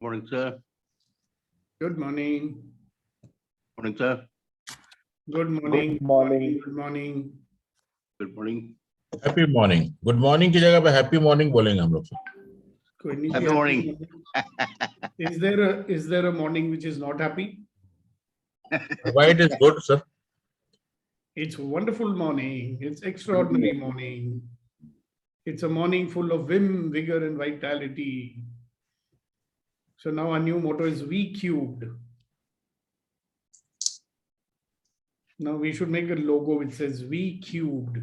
Morning, sir. Good morning. Morning, sir. Good morning. Good morning. Good morning. Good morning. Happy morning. Good morning की जगह पे happy morning बोलेंगे हम लोग. कोई नहीं Happy किया। morning. Is there a morning which is not happy? Why it is good, sir? It's a wonderful morning. It's extraordinary morning. It's a morning full of vim, vigor, and vitality. So now our new motto is V cubed. Now we should make a logo which says V cubed.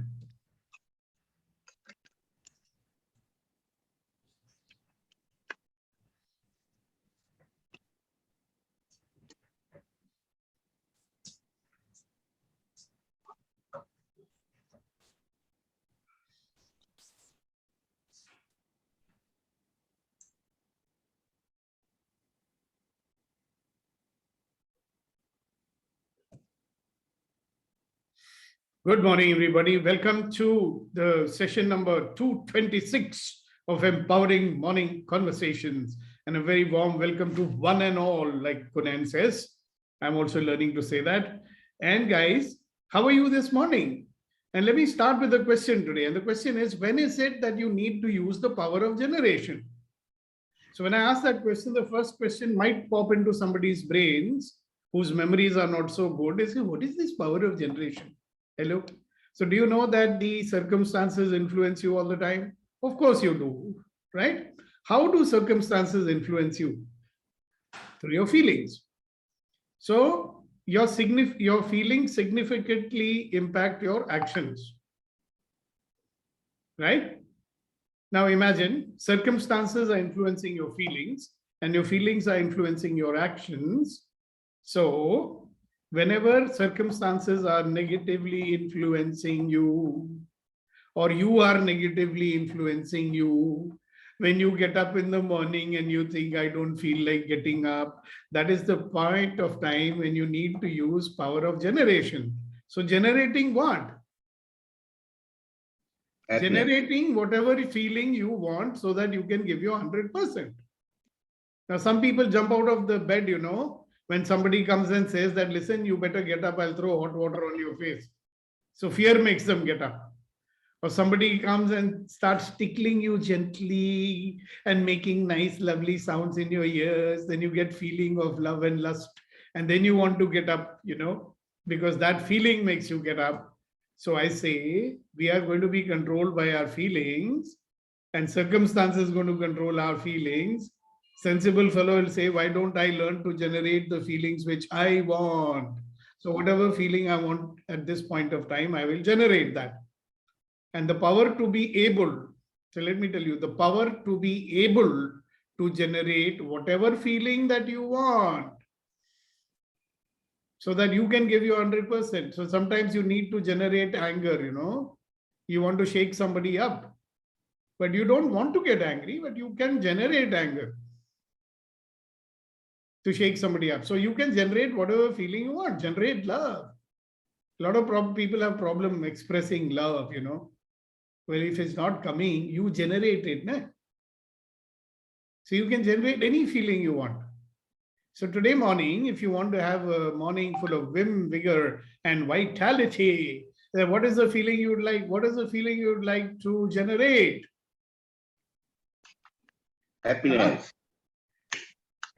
Good morning, everybody. Welcome to the session number 226 of Empowering Morning Conversations. And a very warm welcome to one and all, like Kunan says. I'm also learning to say that. And guys, how are you this morning? And let me start with a question today. And the question is, when is it that you need to use the power of generation? So when I ask that question, the first question might pop into somebody's brains whose memories are not so good is, what is this power of generation? Hello. So do you know that the circumstances influence you all the time? Of course you do, right? How do circumstances influence you? Through your feelings. So your feelings significantly impact your actions, right? Now imagine circumstances are influencing your feelings and your feelings are influencing your actions. So whenever circumstances are negatively influencing you, or you are negatively influencing you, when you get up in the morning and you think, I don't feel like getting up, that is the point of time when you need to use power of generation. So generating what? Generating whatever feeling you want so that you can give your 100%. Now, some people jump out of the bed, when somebody comes and says that, listen, you better get up, I'll throw hot water on your face. So fear makes them get up. Or somebody comes and starts tickling you gently and making nice, lovely sounds in your ears. Then you get feeling of love and lust. And then you want to get up, because that feeling makes you get up. So I say, we are going to be controlled by our feelings, and circumstances going to control our feelings. Sensible fellow will say, why don't I learn to generate the feelings which I want? So whatever feeling I want at this point of time, I will generate that. And the power to be able, so let me tell you, the power to be able to generate whatever feeling that you want, so that you can give your 100%. So sometimes you need to generate anger, you want to shake somebody up, but you don't want to get angry, but you can generate anger to shake somebody up. So you can generate whatever feeling you want, generate love. A lot of people have problem expressing love, Well, if it's not coming, you generate it. Nah? So you can generate any feeling you want. So today morning, if you want to have a morning full of vim, vigor, and vitality, then what is the feeling you would like? What is the feeling you would like to generate? Happiness.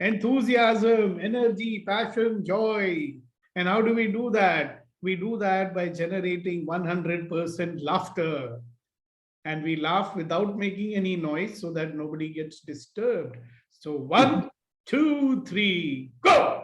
Enthusiasm, energy, passion, joy. And how do we do that? We do that by generating 100% laughter. And we laugh without making any noise so that nobody gets disturbed. So 1, 2, 3, go!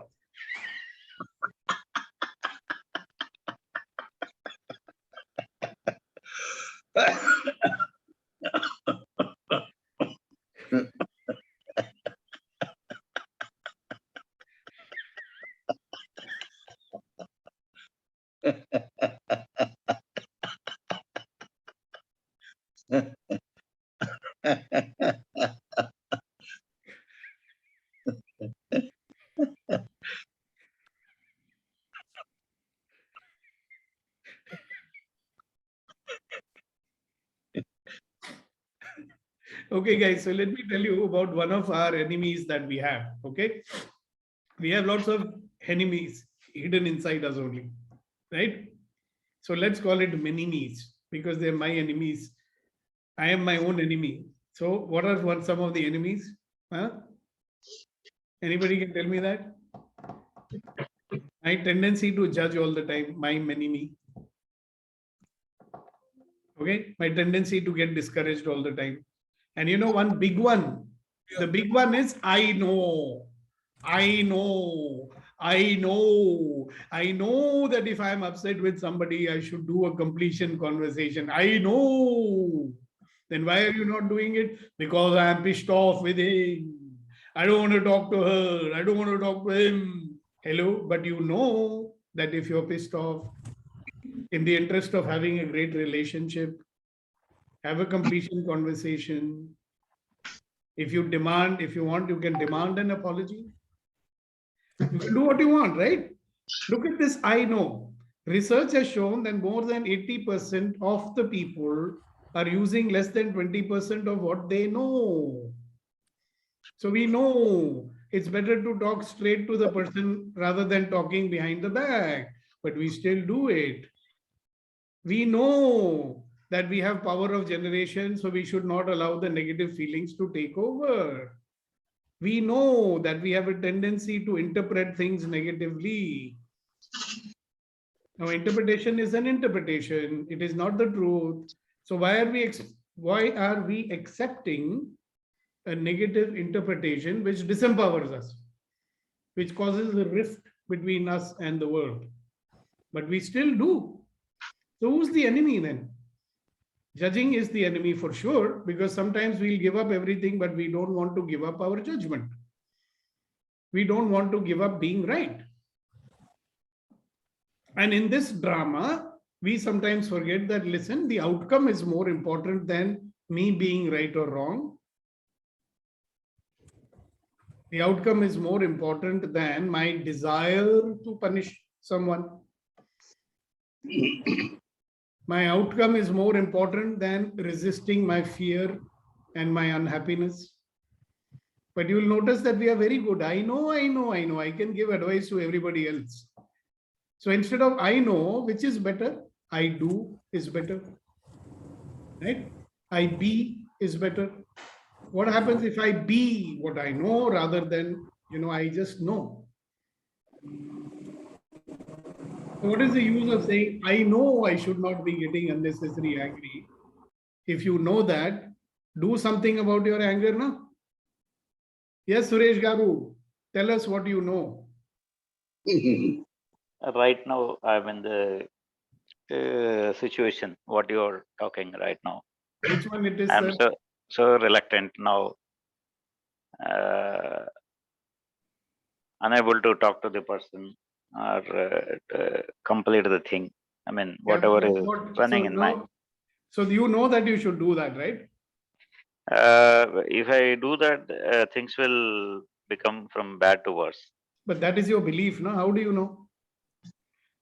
Okay, guys, so let me tell you about one of our enemies that we have. Okay, we have lots of enemies hidden inside us only, right? So let's call it mini-me's because they're my enemies. I am my own enemy. So what are some of the enemies? Huh? Anybody can tell me that? My tendency to judge all the time, my enemy. Okay, my tendency to get discouraged all the time. And you know, one big one, the big one is I know, I know, I know, I know that if I'm upset with somebody, I should do a completion conversation. I know. Then why are you not doing it? Because I am pissed off with him. I don't want to talk to her. I don't want to talk to him. Hello, but you know that if you're pissed off, in the interest of having a great relationship, have a completion conversation. If you want, you can demand an apology. You can do what you want, right? Look at this, I know. Research has shown that more than 80% of the people are using less than 20% of what they know. So we know it's better to talk straight to the person rather than talking behind the back, but we still do it. We know that we have power of generation, so we should not allow the negative feelings to take over. We know that we have a tendency to interpret things negatively. Now, interpretation is an interpretation. It is not the truth. So why are we accepting a negative interpretation which disempowers us, which causes a rift between us and the world? But we still do. So who's the enemy then? Judging is the enemy for sure, because sometimes we'll give up everything, but we don't want to give up our judgment. We don't want to give up being right. And in this drama, we sometimes forget that, listen, the outcome is more important than me being right or wrong. The outcome is more important than my desire to punish someone. My outcome is more important than resisting my fear and my unhappiness. But you will notice that we are very good. I know. I can give advice to everybody else. So instead of I know, which is better, I do is better. Right? I be is better. What happens if I be what I know rather than, I just know? What is the use of saying, I know I should not be getting unnecessarily angry? If you know that, do something about your anger now. Yes, Suresh Garu, tell us what you know. Right now, I'm in the situation, what you're talking right now. Which one it is, I'm sir? so reluctant now, unable to talk to the person or complete the thing. I mean, whatever is running in mind. So you know that you should do that, right? If I do that, things will become from bad to worse. But that is your belief, no? How do you know?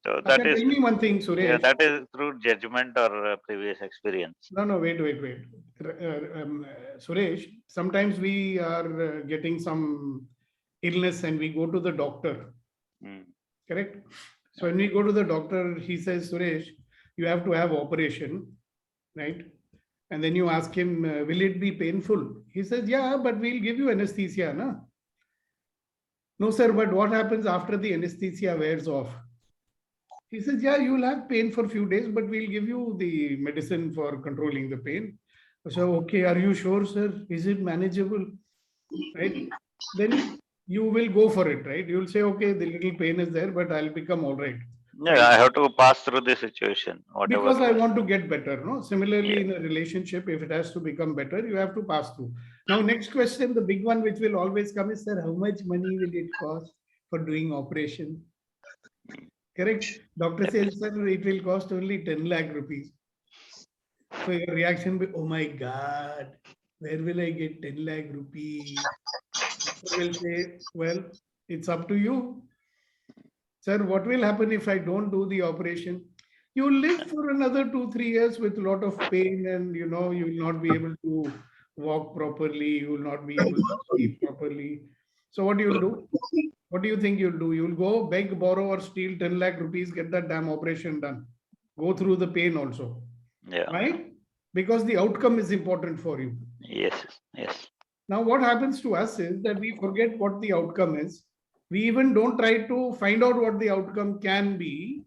So that is, tell me one thing, Suresh. yeah, that is through judgment or previous experience. No, wait. Suresh, sometimes we are getting some illness and we go to the doctor. Correct? So when we go to the doctor, he says, Suresh, you have to have operation, right? And then you ask him, will it be painful? He says, yeah, but we'll give you anesthesia, na? No, sir, but what happens after the anesthesia wears off? He says, yeah, you'll have pain for a few days, but we'll give you the medicine for controlling the pain. So, okay, are you sure, sir? Is it manageable? Right? Then you will go for it, right? You'll say, okay, the little pain is there, but I'll become all right. Yeah, I have to pass through the situation. Whatever. Because I want to get better, no? Similarly, in a relationship, if it has to become better, you have to pass through. Now, next question, the big one which will always come is, sir, how much money will it cost for doing operation? Correct? Doctor says, sir, it will cost only 10 lakh rupees. So your reaction will be, oh my God, where will I get 10 lakh rupees? Doctor will say, well, it's up to you. Sir, what will happen if I don't do the operation? You will live for another 2-3 years with a lot of pain and, you will not be able to walk properly, you will not be able to sleep properly. So what do you do? What do you think you'll do? You'll go beg, borrow, or steal 10 lakh rupees, get that damn operation done. Go through the pain also. Yeah. Right? Because the outcome is important for you. Yes. Yes. Now, what happens to us is that we forget what the outcome is. We even don't try to find out what the outcome can be.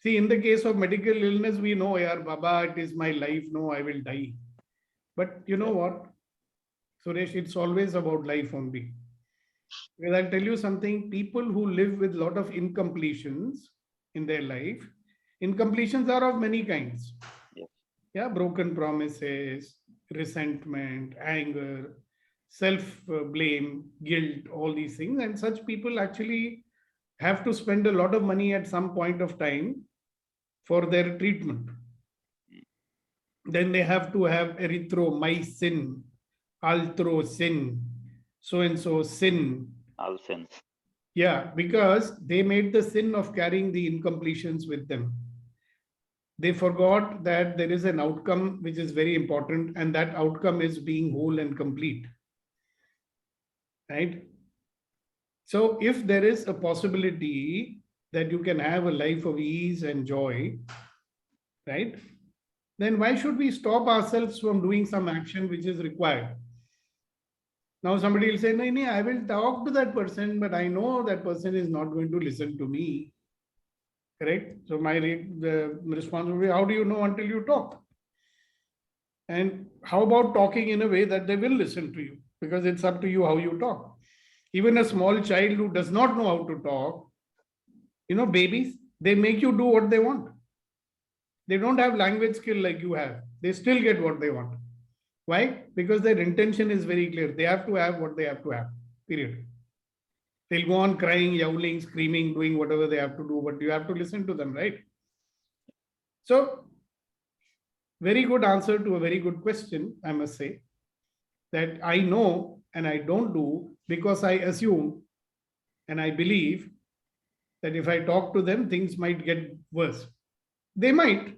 See, in the case of medical illness, we know, yaar, Baba, it is my life. No, I will die. But you know what, Suresh, it's always about life only. Because I'll tell you something, people who live with a lot of incompletions in their life, incompletions are of many kinds. Yeah, broken promises, resentment, anger, self-blame, guilt, all these things. And such people actually have to spend a lot of money at some point of time for their treatment. Then they have to have erythromycin, althrocin, so-and-so sin. All sins. Yeah, because they made the sin of carrying the incompletions with them. They forgot that there is an outcome which is very important, and that outcome is being whole and complete. Right? So if there is a possibility that you can have a life of ease and joy, right? Then why should we stop ourselves from doing some action which is required? Now somebody will say, no, no, I will talk to that person, but I know that person is not going to listen to me. Correct? So the response will be, how do you know until you talk? And how about talking in a way that they will listen to you? Because it's up to you how you talk. Even a small child who does not know how to talk, babies, they make you do what they want. They don't have language skill like you have. They still get what they want. Why? Because their intention is very clear. They have to have what they have to have. Period. They'll go on crying, yowling, screaming, doing whatever they have to do, but you have to listen to them, right? So, very good answer to a very good question, I must say, that I know and I don't do because I assume and I believe that if I talk to them, things might get worse. They might.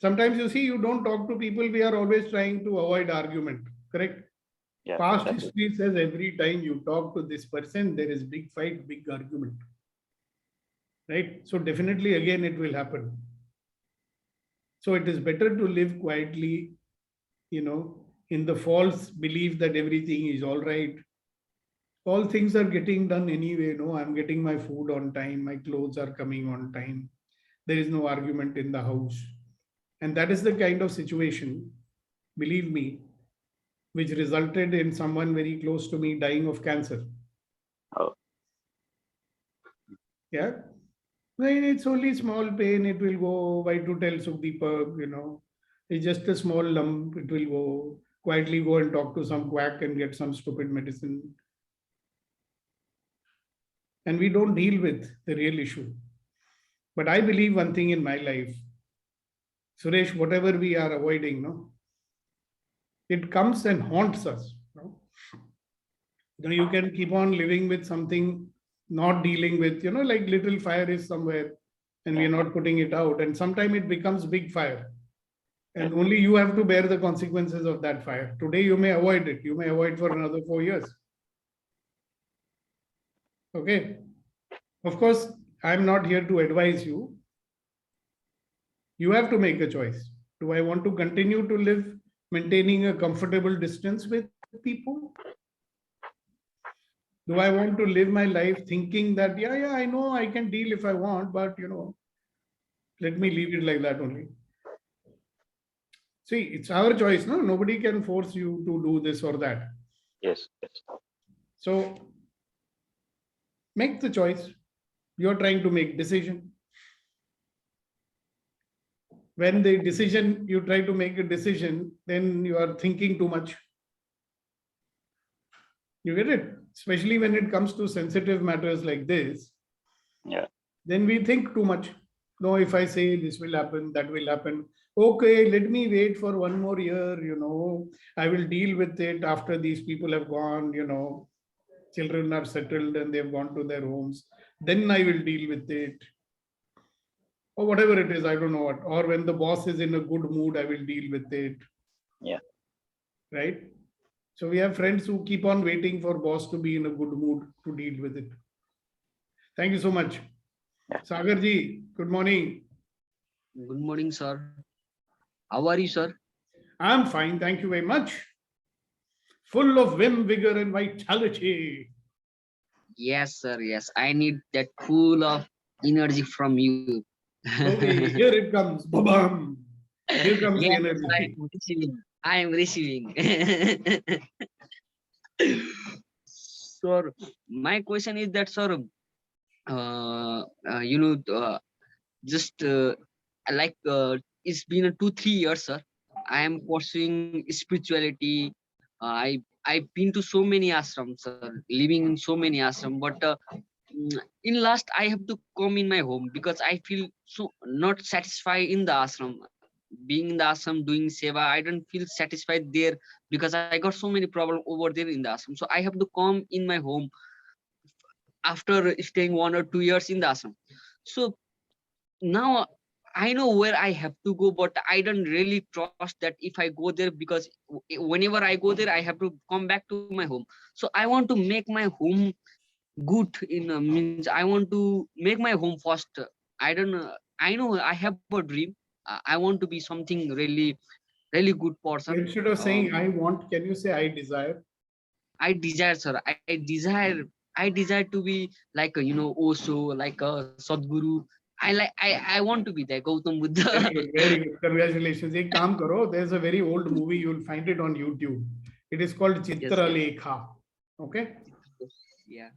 Sometimes you see, you don't talk to people, we are always trying to avoid argument, correct? Yeah. Past history says every time you talk to this person, there is big fight, big argument. Right? So definitely again, it will happen. So it is better to live quietly, in the false belief that everything is all right. All things are getting done anyway. No, I'm getting my food on time. My clothes are coming on time. There is no argument in the house. And that is the kind of situation, believe me, which resulted in someone very close to me dying of cancer. Oh. Yeah. It's only small pain. It will go. Why to tell Sukhdeepak, it's just a small lump. It will go. Quietly go and talk to some quack and get some stupid medicine. And we don't deal with the real issue. But I believe one thing in my life, Suresh, whatever we are avoiding, it comes and haunts us. You can keep on living with something, not dealing with, like little fire is somewhere and we are not putting it out. And sometimes it becomes big fire. And only you have to bear the consequences of that fire. Today you may avoid it. You may avoid for another 4 years. Okay. Of course, I'm not here to advise you. You have to make a choice. Do I want to continue to live maintaining a comfortable distance with people? Do I want to live my life thinking that, yeah, I know I can deal if I want, but, let me leave it like that only. See, it's our choice, no? Nobody can force you to do this or that. Yes. So, make the choice. You're trying to make decision. When you try to make a decision, then you are thinking too much. You get it? Especially when it comes to sensitive matters like this. Yeah. Then we think too much. No, if I say this will happen, that will happen. Okay, let me wait for 1 more year, I will deal with it after these people have gone, children are settled and they've gone to their homes. Then I will deal with it. Or whatever it is, I don't know what. Or when the boss is in a good mood, I will deal with it. Yeah. Right? So we have friends who keep on waiting for boss to be in a good mood to deal with it. Thank you so much. Yeah. Sagar ji, good morning. Good morning, sir. How are you, sir? I'm fine. Thank you very much. Full of vim, vigor, and vitality. Yes, sir. Yes, I need that full of energy from you. Okay, here it comes. Ba-bam. Here comes the Yes, energy. I am receiving. I am receiving. Sir, my question is that, sir, just like it's been 2-3 years, sir. I am pursuing spirituality. I've been to so many ashrams, sir, living in so many ashrams, but in last I have to come in my home because I feel so not satisfied in the ashram. Being in the ashram doing seva, I don't feel satisfied there because I got so many problems over there in the ashram. So I have to come in my home after staying 1 or 2 years in the ashram. So now I know where I have to go, but I don't really trust that if I go there, because whenever I go there, I have to come back to my home. So I want to make my home good in means I want to make my home first. I don't know. I know I have a dream. I want to be something really, really good person. Instead of saying I want, can you say I desire? I desire, sir. I desire to be like a, Osho, like a Sadguru. I want to be there, Gautam Buddha. Very good, very good. Congratulations. Ek kaam karo. There's a very old movie. You'll find it on YouTube. It is called Chitralekha. Okay? Yeah.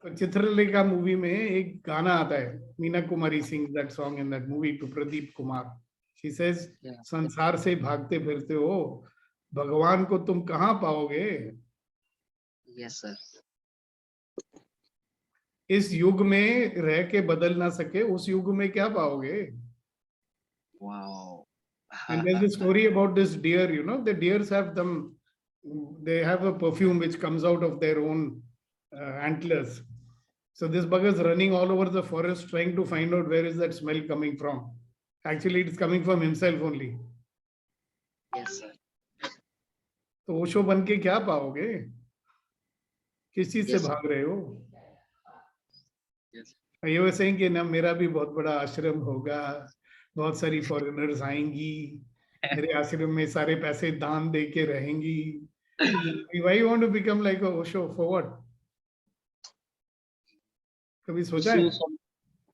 तो Chitralekha movie में एक गाना आता है. Meena Kumari sings that song in that movie to Pradeep Kumar. She says, Yeah. संसार से भागते फिरते हो, भगवान को तुम कहाँ पाओगे? Yes, sir. इस युग में रह के बदल ना सके, उस युग में क्या पाओगे? Wow. And there's a story about this deer, the deers have they have a perfume which comes out of their own antlers. So this bugger's running all over the forest trying to find out where is that smell coming from. Actually, it's coming from himself only. Yes, sir. तो ओशो बन के क्या पाओगे? किस चीज से Yes, sir. भाग रहे हो? Yes. ये वैसे saying कि ना मेरा भी बहुत बड़ा आश्रम होगा, बहुत सारी फॉरेनर्स आएंगी, मेरे आश्रम में सारे पैसे दान दे के रहेंगी. Why you want to become like a Osho? For what? कभी सोचा है?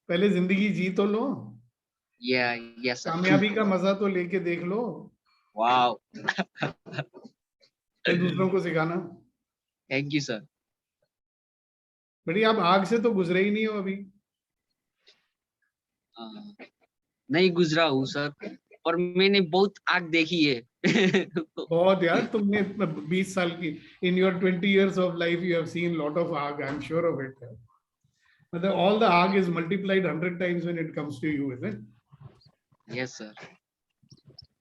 पहले जिंदगी जी तो लो. Yeah, yes, sir. कामयाबी का मजा तो लेके देख लो. Wow. फिर दूसरों को सिखाना. Thank you, sir. बड़ी आप आग से तो गुजरे ही नहीं हो अभी. नहीं गुजरा हूँ सर, पर मैंने बहुत आग देखी है. बहुत यार, तुमने 20 साल की, in your 20 years of life you have seen lot of आग. I'm sure of it. But all the आग is multiplied 100 times when it comes to you, isn't it? Yes, sir.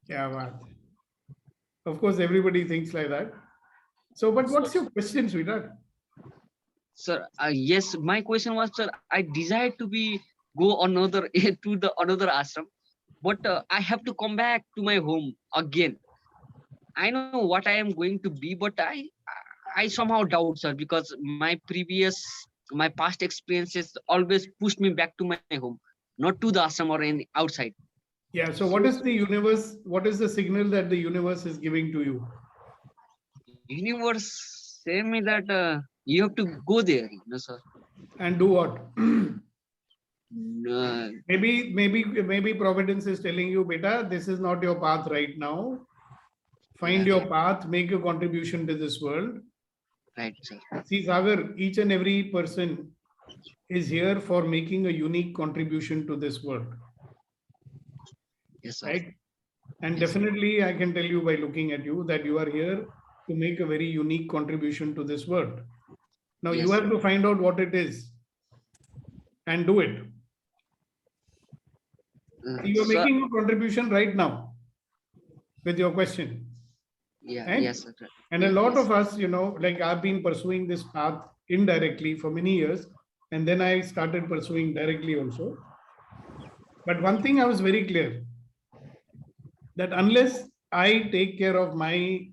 क्या बात. Of course, everybody thinks like that. So, but what's your question, sweetheart? Sir, yes, my question was, sir, I desire to go another to the another ashram, but I have to come back to my home again. I know what I am going to be, but I somehow doubt, sir, because my past experiences always pushed me back to my home, not to the ashram or any outside. Yeah. So, what is the universe? What is the signal that the universe is giving to you? Universe say me that you have to go there, sir. And do what? Uh, Maybe Providence is telling you, beta, this is not your path right now. Find your path, make a contribution to this world. right, sir. See, Sagar, each and every person is here for making a unique contribution to this world, Yes, sir. right? And Yes, sir. definitely, I can tell you by looking at you that you are here to make a very unique contribution to this world. Now, Yes, you have sir. to find out what it is and do it. You are Sir, making a contribution right now with your question. yeah, right? yes, sir. And a Yes, lot yes. of us, like I've been pursuing this path indirectly for many years, and then I started pursuing directly also. But one thing I was very clear, that unless I take care of my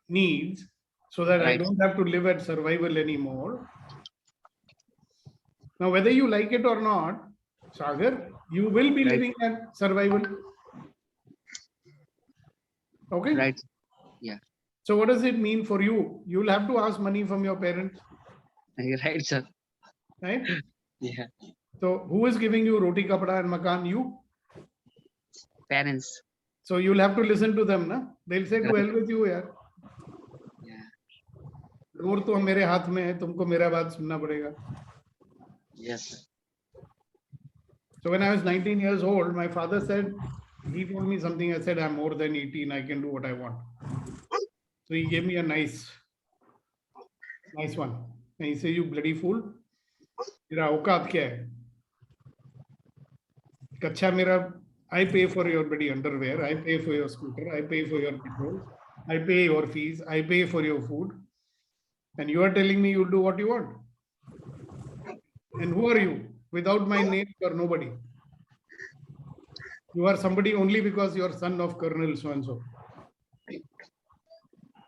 needs so that I Right. don't have to live at survival anymore. Now, whether you like it or not, Sagar, you will be Right. living at survival. Okay. Right. So what does it mean for you? You will have to ask money from your parents, Right, sir. right? Yeah. So who is giving you roti, kapda and makan? You. Parents. So you'll have to listen to them, na? They'll say to hell with you, yaar. Yeah. Door तो मेरे हाथ में है, तुमको मेरा बात सुनना पड़ेगा. Yes. So when I was 19 years old, my father said, he told me something. I said, I'm more than 18. I can do what I want. So he gave me a nice one. And he said, you bloody fool. तेरा औकात क्या है? कच्चा मेरा, I pay for your bloody underwear. I pay for your scooter. I pay for your petrol. I pay your fees. I pay for your food. And you are telling me you'll do what you want. And who are you? Without my name, you are nobody. You are somebody only because you are son of Colonel so-and-so.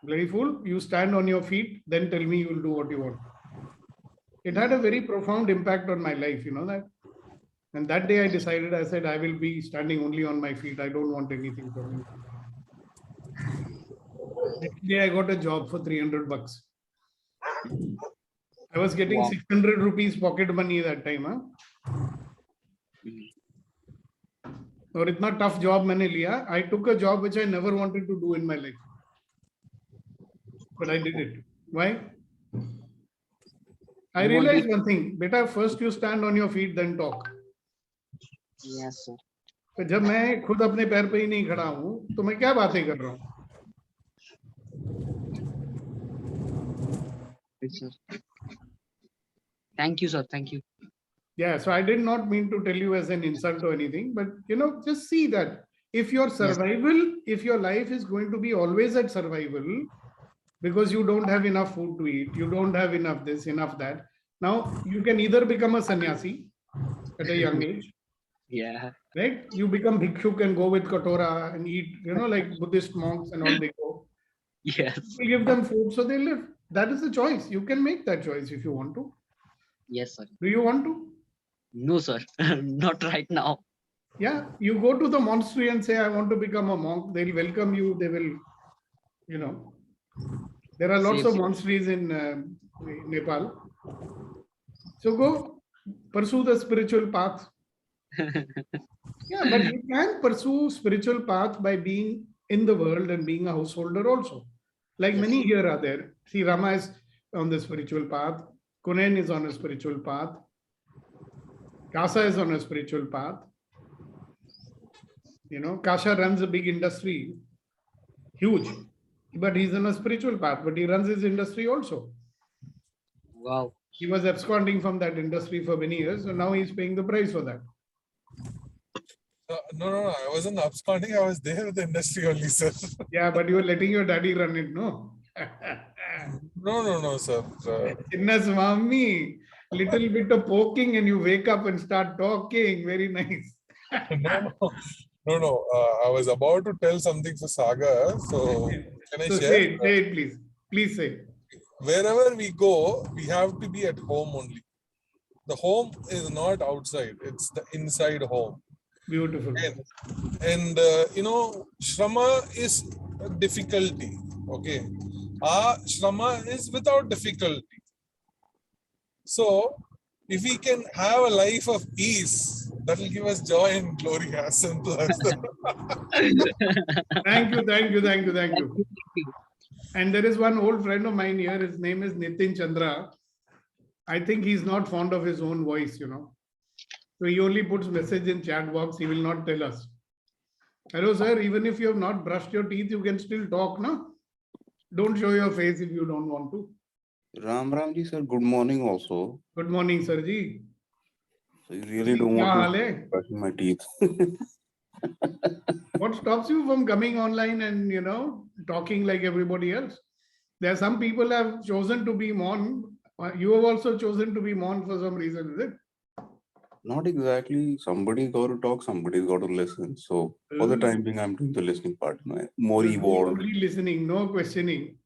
Bloody fool, you stand on your feet, then tell me you will do what you want. It had a very profound impact on my life, you know that? And that day I decided, I said, I will be standing only on my feet. I don't want anything from you. Next day I got a job for 300 bucks. I was getting Wow. 600 rupees pocket money that time. Huh? और इतना tough job मैंने लिया. I took a job which I never wanted to do in my life, but I did it. Why? I realized one thing, beta. First you stand on your feet, then talk. Yes, sir. तो जब मैं खुद अपने पैर पे ही नहीं खड़ा हूँ, तो मैं क्या बातें कर रहा हूँ? Right, sir. Thank you, sir. Thank you. Yeah, so I did not mean to tell you as an insult or anything, but you know, just see that if your survival, if your life is going to be always at survival, because you don't have enough food to eat, you don't have enough this, enough that. Now you can either become a sannyasi at a young age, Yeah. right? You become bhikshuk and go with katora and eat, you know, like Buddhist monks and all they go. Yes. You give them food so they live. That is the choice. You can make that choice if you want to. Yes, sir. Do you want to? No, sir. Not right now. Yeah, you go to the monastery and say, I want to become a monk. They'll welcome you. They will, you know, there are lots of monasteries in Nepal. So go pursue the spiritual path. Yeah, but you can pursue spiritual path by being in the world and being a householder also. Like Yes. many here are there. See, Rama is on the spiritual path. Kunen is on a spiritual path. Kasa is on a spiritual path. You know, Kasha runs a big industry, huge, but he's on a spiritual path, but he runs his industry also. Wow. He was absconding from that industry for many years, so now he's paying the price for that. No, I wasn't absconding. I was there with the industry only, sir. Yeah, but you were letting your daddy run it, no? No, sir. Chinna Swami, little bit of poking and you wake up and start talking. Very nice. No. I was about to tell something for Sagar. So can I So share? say it, please. Please say. Wherever we go, we have to be at home only. The home is not outside. It's the inside home. Beautiful. And you know, Shrama is a difficulty. Okay. Shrama is without difficulty. So, if we can have a life of ease, that will give us joy and glory, as simple as that. Thank you. And there is one old friend of mine here. His name is Nitin Chandra. I think he's not fond of his own voice, you know. So he only puts message in chat box. He will not tell us. Hello, sir. Even if you have not brushed your teeth, you can still talk, no? Don't show your face if you don't want to. Ram ji, sir. Good morning also. Good morning, sir ji. So you really don't want to brushing my teeth. What stops you from coming online and, you know, talking like everybody else? There are some people have chosen to be Mon. You have also chosen to be Mon for some reason, is it? Not exactly. Somebody got to talk, somebody's got to listen. So for the time being, I'm doing the listening part. More evolved. Only listening, no questioning.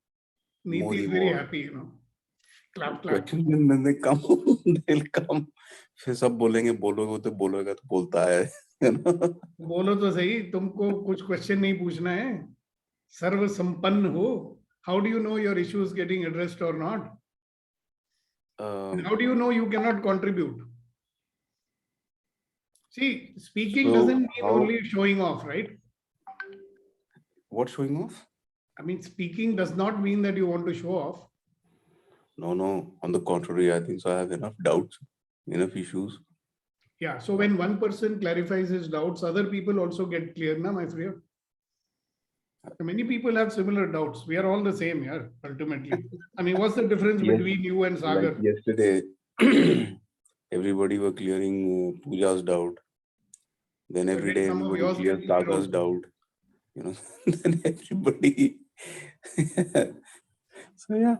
More Neeti is very evolved. happy, Clap, clap. Questions and then they come, they'll come. फिर सब बोलेंगे बोलोगे तो बोलेगा तो बोलता है. बोलो तो सही, तुमको कुछ क्वेश्चन नहीं पूछना है, सर्व संपन्न हो. How do you know your issue is getting addressed or not? How do you know you cannot contribute? See, speaking doesn't mean only showing off, right? What showing off? I mean, speaking does not mean that you want to show off. No. On the contrary, I think so. I have enough doubts, enough issues. Yeah. So when one person clarifies his doubts, other people also get clear, na, my friend. Many people have similar doubts. We are all the same here, ultimately. I mean, what's the difference between you and Sagar? Like yesterday, everybody were clearing Pooja's doubt. Then every day everybody clears Sagar's doubt. Then everybody. So yeah.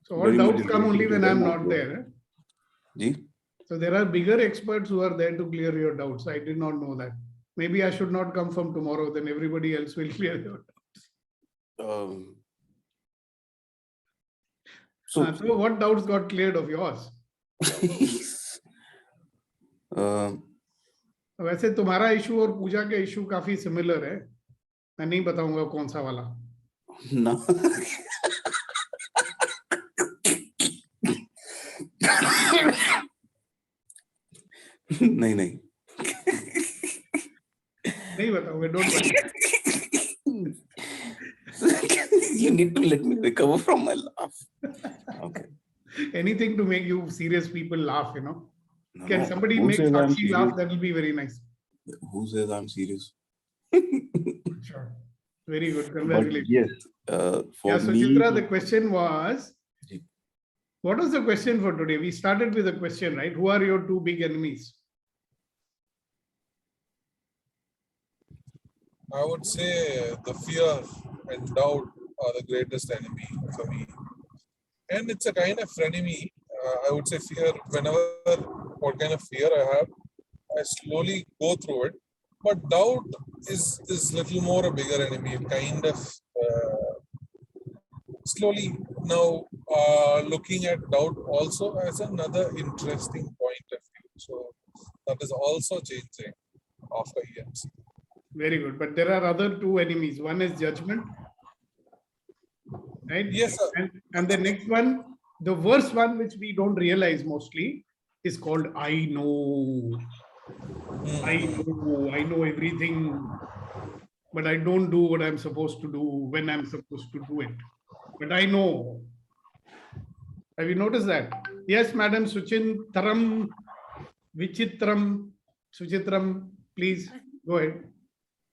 So all doubts come only when I'm not there. Ji? So there are bigger experts who are there to clear your doubts. I did not know that. Maybe I should not come from tomorrow, then everybody else will clear your doubts. So what doubts got cleared of yours? वैसे तुम्हारा issue और पूजा का issue काफी similar है. मैं नहीं बताऊंगा कौन सा वाला. ना. नहीं. नहीं बताऊंगा, don't worry. You need to let me recover from my laugh. Okay. Anything to make you serious people laugh, No, Can somebody who make says I'm Sakshi laugh? serious? That will be very nice. Who says I'm serious? Sure. Very good. But Congratulations. yes, for me. Suchitra, the question was, Ji. what was the question for today? We started with a question, right? Who are your two big enemies? I would say the fear and doubt are the greatest enemy for me. And it's a kind of frenemy. I would say fear, what kind of fear I have, I slowly go through it. But doubt is little more a bigger enemy. It kind of slowly now looking at doubt also as another interesting point of view. So that is also changing after years. Very good. But there are other two enemies. One is judgment. Right? Yes, sir. And the next one, the worst one, which we don't realize mostly, is called I know. I know everything, but I don't do what I'm supposed to do when I'm supposed to do it. But I know. Have you noticed that? Yes, Madam Suchintram, Vichitram, Suchitram, please go ahead.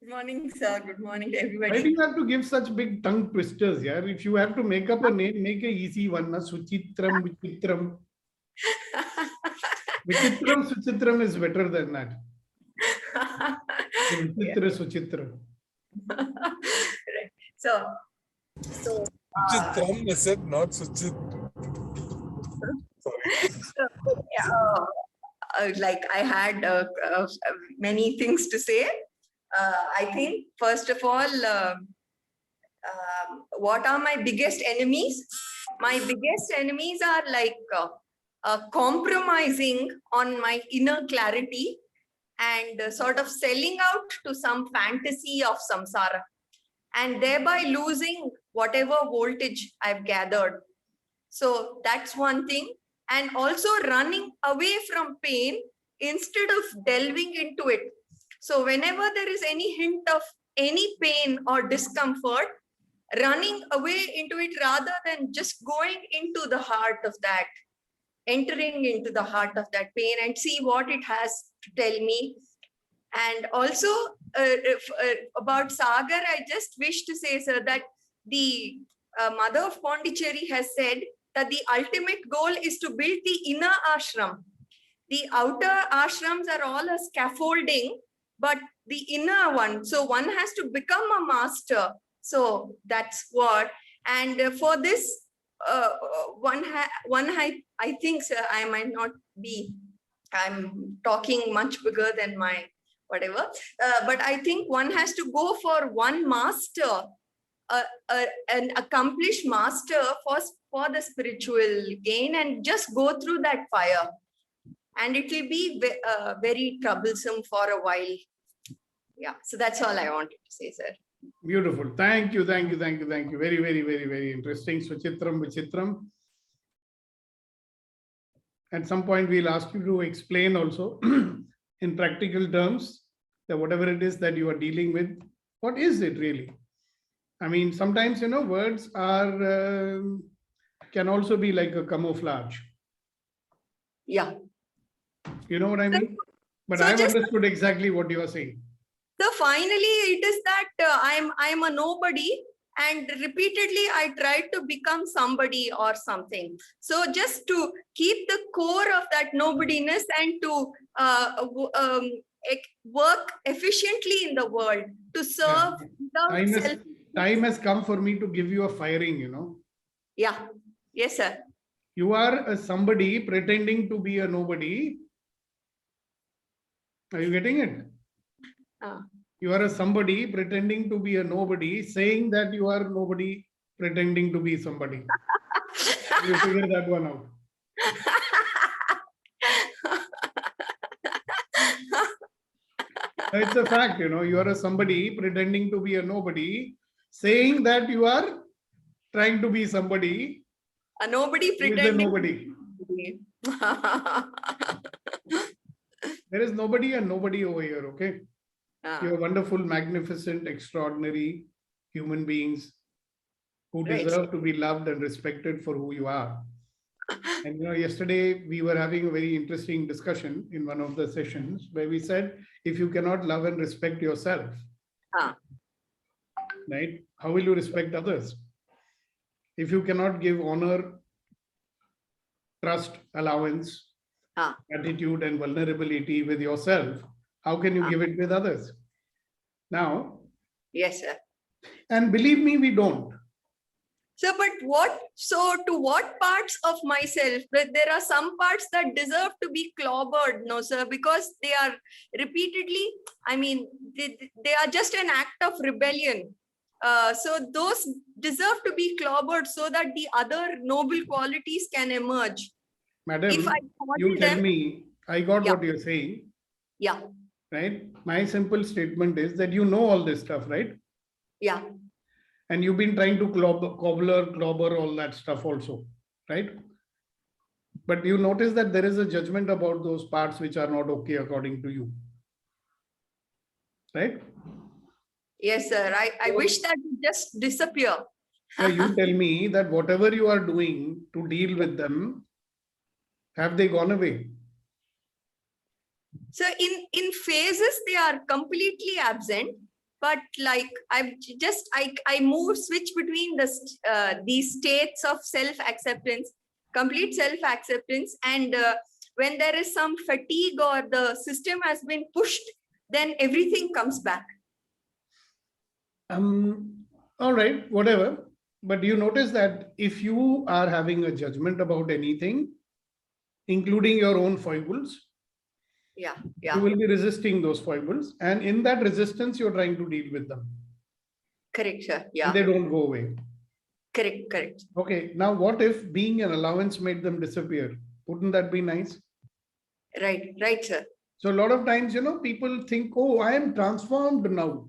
Good morning, sir. Good morning to everybody. Why do you have to give such big tongue twisters? Yeah, if you have to make up a name, make a easy one. Na? Suchitram, Vichitram. Vichitram, Suchitram is better than that. Vichitra, Suchitra. Right. So Suchitram is it, not Suchit. like I had many things to say. I think, first of all, what are my biggest enemies? My biggest enemies are like compromising on my inner clarity and sort of selling out to some fantasy of samsara and thereby losing whatever voltage I've gathered. So that's one thing. And also running away from pain instead of delving into it. So whenever there is any hint of any pain or discomfort, running away into it rather than just going into the heart of that, entering into the heart of that pain and see what it has to tell me. And also about Sagar, I just wish to say, sir, that the mother of Pondicherry has said that the ultimate goal is to build the inner ashram. The outer ashrams are all a scaffolding, but the inner one, so one has to become a master. So that's what, and for this, I think, sir, I might not be I'm talking much bigger than my whatever. But I think one has to go for one master, an accomplished master for the spiritual gain, and just go through that fire. And it will be very troublesome for a while. Yeah, so that's all I wanted to say, sir. Beautiful. Thank you. Very, very interesting. Suchitram, Vichitram. At some point, we'll ask you to explain also in practical terms that whatever it is that you are dealing with, what is it really? I mean, sometimes, words are can also be like a camouflage. Yeah. You know what I mean? But So I've just- understood exactly what you are saying. So finally, it is that I'm a nobody, and repeatedly I tried to become somebody or something. So just to keep the core of that nobodiness and to work efficiently in the world, to serve without Time has come for me to give you a firing, Yeah. Yes, sir. You are a somebody pretending to be a nobody. Are you getting it? You are a somebody pretending to be a nobody, saying that you are nobody pretending to be somebody. You figure that one out. It's a fact, you are a somebody pretending to be a nobody, saying that you are trying to be somebody. A nobody who is a pretending. nobody. There is nobody and nobody over here, okay? You're wonderful, magnificent, extraordinary human beings who Right. deserve to be loved and respected for who you are. And yesterday we were having a very interesting discussion in one of the sessions where we said, if you cannot love and respect yourself, right, how will you respect others? If you cannot give honor, trust, allowance, attitude, and vulnerability with yourself, how can you give it with others? Now, Yes, sir. and believe me, we don't. So, to what parts of myself? But there are some parts that deserve to be clobbered, no, sir, because they are repeatedly, I mean, they are just an act of rebellion. So those deserve to be clobbered so that the other noble qualities can emerge. Madam, If I you model tell them- me, I got Yeah. what you're saying, Yeah, right? My simple statement is that you know all this stuff, right? yeah, And you've been trying to clobber all that stuff also, right? But you notice that there is a judgment about those parts which are not okay according to you, right? yes, sir. I wish that would just disappear. So you tell me that whatever you are doing to deal with them, have they gone away? So in phases, they are completely absent. But like I switch between these states of self-acceptance, complete self-acceptance, and when there is some fatigue or the system has been pushed, then everything comes back. All right, whatever. But you notice that if you are having a judgment about anything, including your own foibles, Yeah, you yeah, will be resisting those foibles. And in that resistance, you're trying to deal with them. correct, sir. And Yeah, they don't go away. correct. Okay, now what if being an allowance made them disappear? Wouldn't that be nice? Right, sir. So a lot of times, people think, oh, I am transformed now.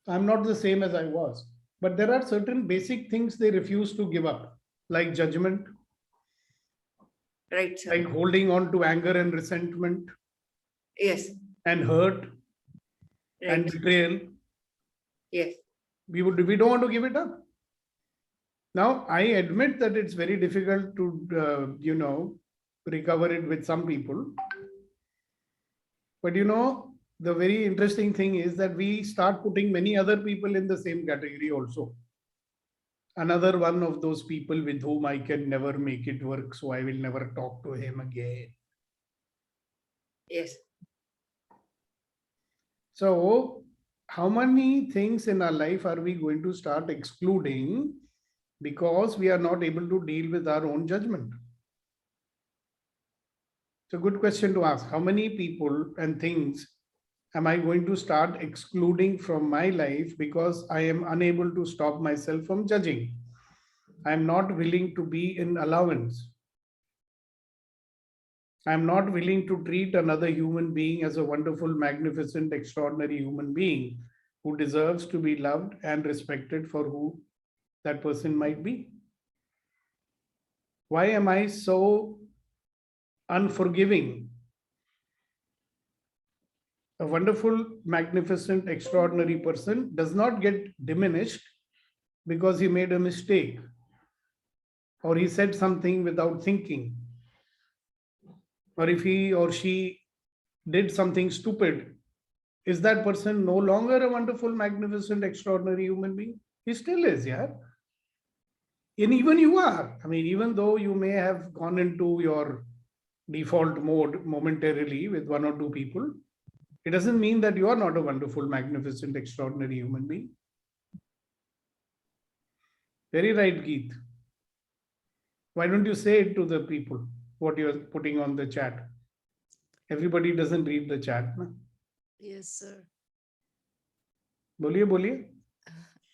I'm not the same as I was. But there are certain basic things they refuse to give up, like judgment, Right, sir. like holding on to anger and resentment Yes, and hurt and right. betrayal. Yes, We don't want to give it up. Now, I admit that it's very difficult to, recover it with some people. But the very interesting thing is that we start putting many other people in the same category also. Another one of those people with whom I can never make it work, so I will never talk to him again. yes. So, how many things in our life are we going to start excluding because we are not able to deal with our own judgment? It's a good question to ask. How many people and things am I going to start excluding from my life because I am unable to stop myself from judging? I am not willing to be in allowance. I am not willing to treat another human being as a wonderful, magnificent, extraordinary human being who deserves to be loved and respected for who that person might be. Why am I so unforgiving? A wonderful, magnificent, extraordinary person does not get diminished because he made a mistake or he said something without thinking, or if he or she did something stupid. Is that person no longer a wonderful, magnificent, extraordinary human being? He still is, yeah. And even you are. I mean, even though you may have gone into your default mode momentarily with one or two people, it doesn't mean that you are not a wonderful, magnificent, extraordinary human being. Very right, Geet. Why don't you say it to the people, what you're putting on the chat? Everybody doesn't read the chat. Na? Yes, sir. Boliye, boliye.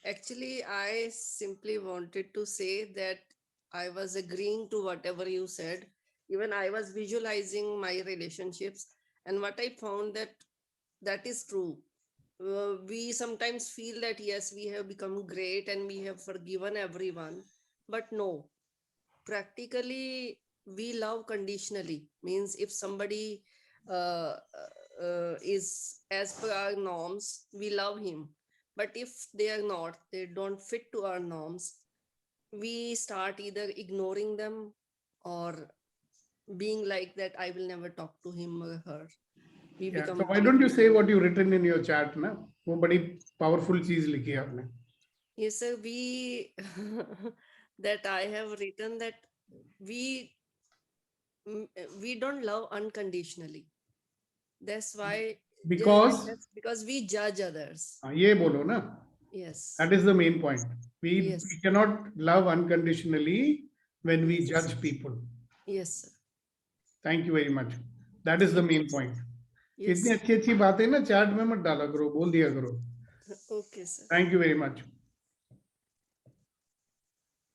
Actually, I simply wanted to say that I was agreeing to whatever you said. Even I was visualizing my relationships, and what I found that is true. We sometimes feel that yes, we have become great and we have forgiven everyone, but no. Practically, we love conditionally. Means if somebody is as per our norms, we love him. But if they are not, they don't fit to our norms, we start either ignoring them or being like that, I will never talk to him or her. We Yeah. become So why don't you say what you written in your chat? Na? वो बड़ी powerful चीज लिखी है आपने. Yes, sir. That I have written that we don't love unconditionally. That's why. Because That's because we judge others. ये बोलो ना. Yes. That is the main point. We Yes. cannot love unconditionally when we Yes. judge people. Yes, sir. Thank you very much. That is the main point. Yes. इतनी अच्छी अच्छी बातें ना chat में मत डाला करो, बोल दिया करो. Okay, sir. Thank you very much.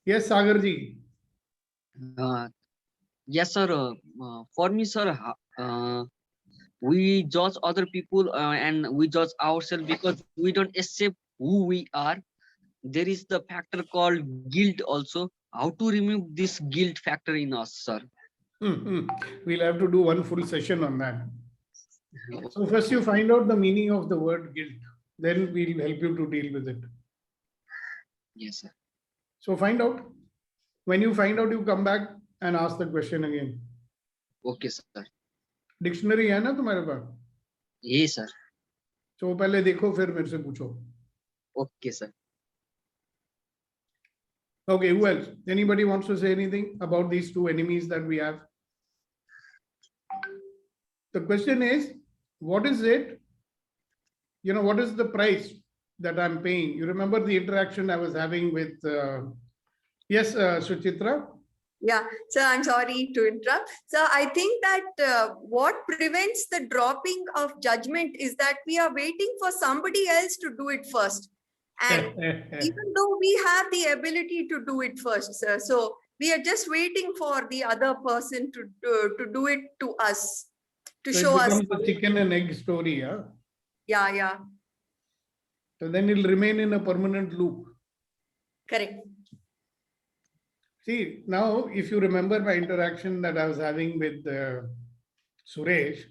Yes, Sagar ji. Yes, sir. For me, sir, we judge other people and we judge ourselves because we don't accept who we are. There is the factor called guilt also. How to remove this guilt factor in us, sir? We'll have to do one full session on that. So first you find out the meaning of the word guilt. Then we'll help you to deal with it. Yes, sir. So find out. When you find out, you come back and ask the question again. Okay, sir. Dictionary है ना तुम्हारे पास? Yes, sir. So पहले देखो फिर मेरे से पूछो. Okay, sir. Okay, who else? Anybody wants to say anything about these two enemies that we have? The question is, what is it? You know, what is the price that I'm paying? You remember the interaction I was having with, yes, Suchitra? Yeah, so I'm sorry to interrupt. So I think that what prevents the dropping of judgment is that we are waiting for somebody else to do it first. And even though we have the ability to do it first, sir, so we are just waiting for the other person to do it to us, to So show it us. becomes a chicken and egg story, yeah? Yeah, yeah, So then it'll remain in a permanent loop. correct. See, now if you remember my interaction that I was having with Suresh,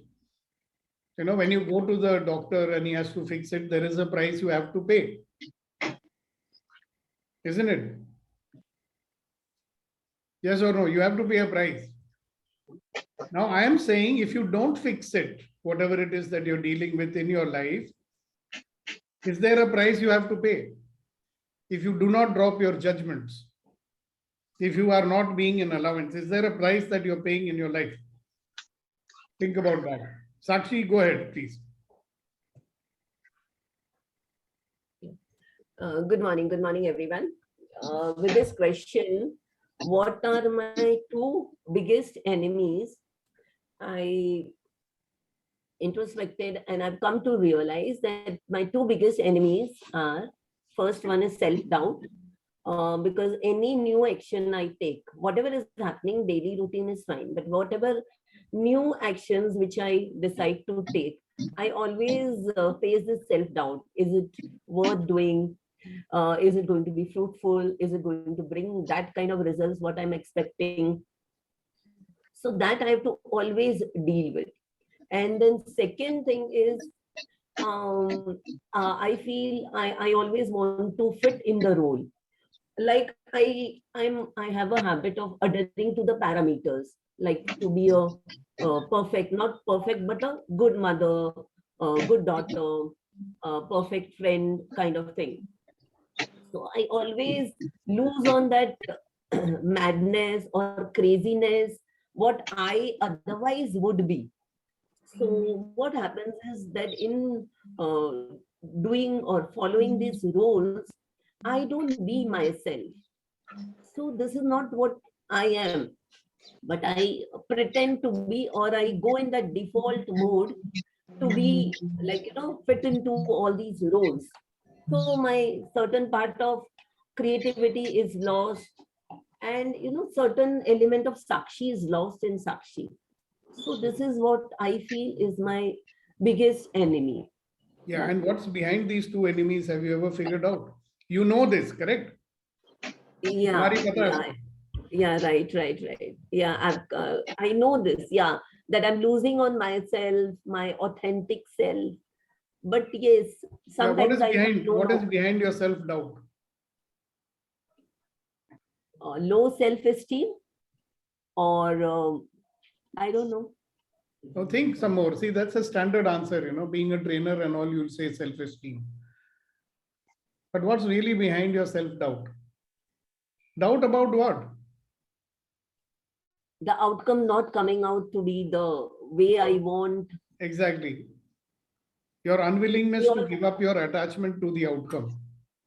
you know, when you go to the doctor and he has to fix it, there is a price you have to pay. Isn't it? Yes or no? You have to pay a price. Now I am saying if you don't fix it, whatever it is that you're dealing with in your life, is there a price you have to pay? If you do not drop your judgments, if you are not being in allowance, is there a price that you're paying in your life? Think about that. Sakshi, go ahead, please. Good morning, everyone. With this question, what are my two biggest enemies? I introspected and I've come to realize that my two biggest enemies are, first one is self-doubt. Because any new action I take, whatever is happening, daily routine is fine. But whatever new actions which I decide to take, I always face this self-doubt. Is it worth doing? Is it going to be fruitful? Is it going to bring that kind of results what I'm expecting? So that I have to always deal with. And then second thing is, I feel I always want to fit in the role. Like I have a habit of adhering to the parameters, like to be a perfect, not perfect, but a good mother, a good daughter, a perfect friend kind of thing. So I always lose on that madness or craziness, what I otherwise would be. So what happens is that in doing or following these roles, I don't be myself. So this is not what I am, but I pretend to be, or I go in that default mode to be like, fit into all these roles. So my certain part of creativity is lost, and certain element of Sakshi is lost in Sakshi. So this is what I feel is my biggest enemy. Yeah, and what's behind these two enemies? Have you ever figured out? You know this, correct? Yeah, तुम्हारी पता है? yeah, right. Yeah, I know this. Yeah, that I'm losing on myself, my authentic self. But yes, Yeah, what sometimes is I behind? don't What is know. behind your self-doubt? Low self-esteem, or I don't know. Oh, think some more. See, that's a standard answer. Being a trainer and all, you'll say self-esteem. But what's really behind your self-doubt? Doubt about what? The outcome not coming out to be the way I want. Exactly. Your unwillingness to give up your attachment to the outcome.